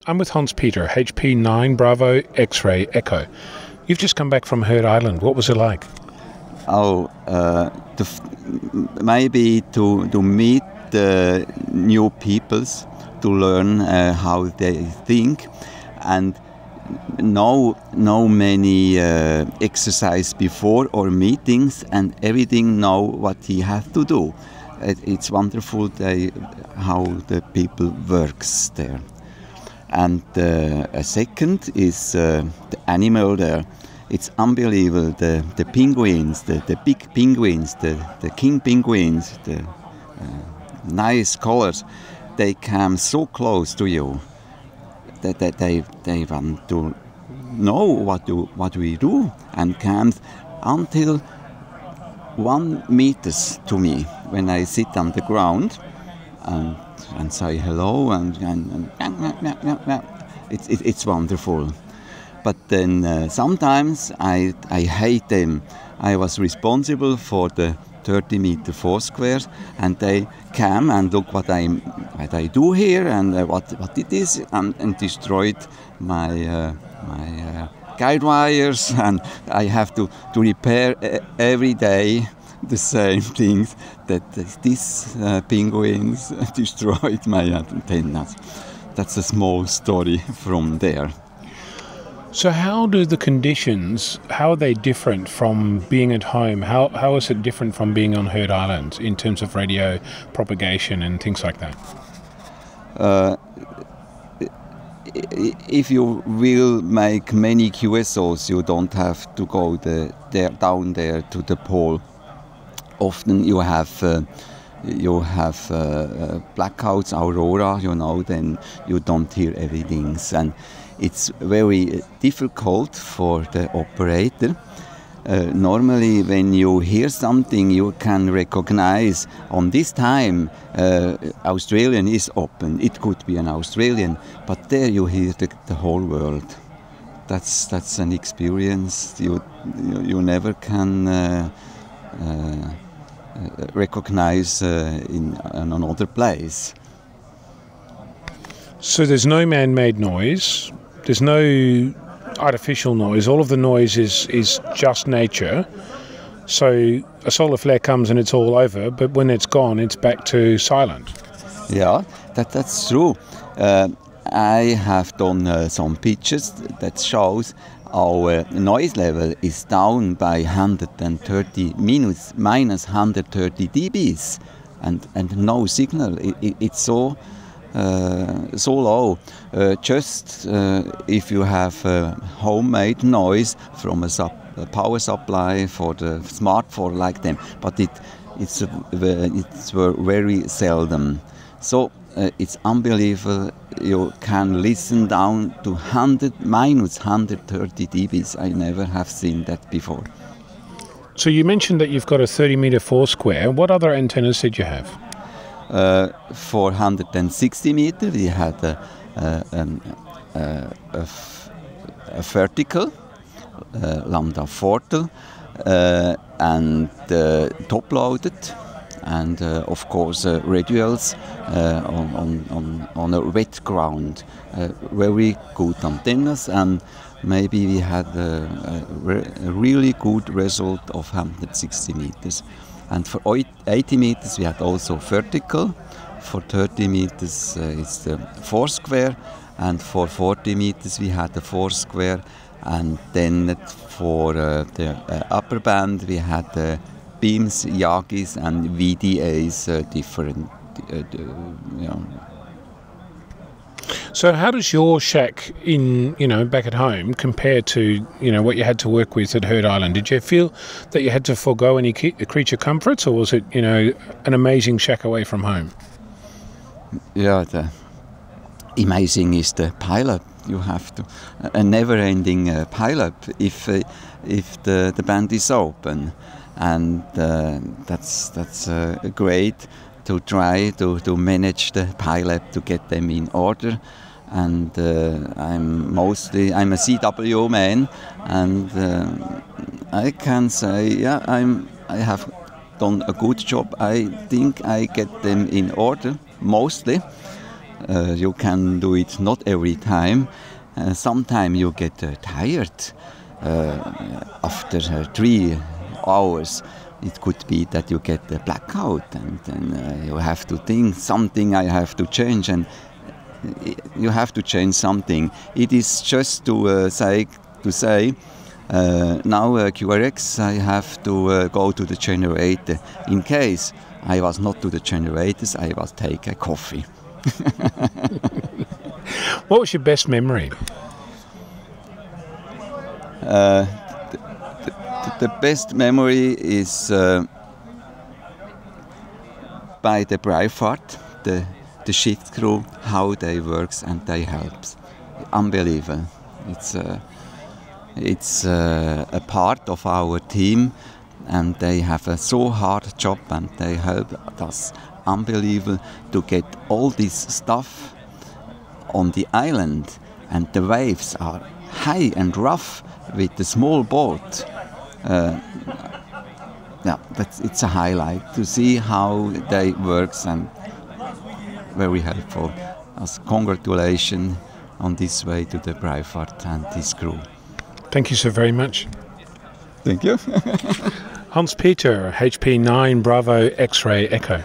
I'm with Hans Peter, HB9BXE Echo. You've just come back from Heard Island. What was it like? Oh, maybe to meet new peoples, to learn how they think, and know many exercise before or meetings, and everything know what he has to do. It's wonderful how the people works there. And a second is the animal there. It's unbelievable. The penguins, the big penguins, the king penguins, the nice colors. They come so close to you that they want to know what we do, and comes until 1 meter to me when I sit on the ground and say hello, and it's wonderful. But then sometimes I hate them. I was responsible for the 30-meter Foursquare, and they came and look what I do here, and what it is, and destroyed my guide wires, and I have to repair every day the same things that these penguins destroyed my antennas. That's a small story from there. So how do the conditions, how are they different from being at home? How is it different from being on Heard Island in terms of radio propagation and things like that? If you will make many QSOs, you don't have to go down there to the pole. Often you have blackouts, aurora, then you don't hear everything, and it's very difficult for the operator. Normally, when you hear something, you can recognize on this time Australian is open. It could be an Australian, but there you hear the whole world. That's an experience you never can recognize in another place. So there's no man-made noise. There's no artificial noise. All of the noise is just nature. So a solar flare comes and it's all over, but when it's gone, it's back to silent. Yeah, that's true. I have done some pictures that shows our noise level is down by 130 minus 130 dBs, and no signal. It's so low. Just if you have homemade noise from a power supply for the smartphone like them, but it's very seldom. So it's unbelievable. You can listen down to minus 130 dBs. I never have seen that before. So you mentioned that you've got a 30-meter Foursquare. What other antennas did you have? For 160 meters, we had a vertical, lambda 40, and top-loaded, and of course radials on a wet ground. Very good antennas, and maybe we had a really good result of 160 meters. And for 80 meters we had also vertical. For 30 meters it's the Foursquare, and for 40 meters we had the Foursquare, and then for the upper band we had the beams, Yagis, and VDAs, different. So how does your shack back at home compare to what you had to work with at Heard Island? Did you feel that you had to forego any creature comforts, or was it an amazing shack away from home? Yeah, the amazing is the pileup. You have to a never-ending pileup if the band is open, and that's great to try to manage the pileup, to get them in order. And I'm a CW man, and I can say, I have done a good job. I think I get them in order mostly, You can do it not every time. Sometimes you get tired after 3 hours. It could be that you get a blackout, and then you have to think something I have to change, and you have to change something. It is just to say now QRX I have to go to the generator. In case I was not to the generators, I was take a coffee. What was your best memory? The best memory is by the Breifahrt, the shift crew, how they works and they helps. Unbelievable. It's a part of our team, and they have a so hard job, and they help us unbelievable to get all this stuff on the island, and the waves are high and rough with the small boat. It's a highlight to see how they works, and very helpful. As congratulations on this way to the Breifahrt and this crew. Thank you so very much. Thank you. Hans Peter, HP9 Bravo X-Ray Echo.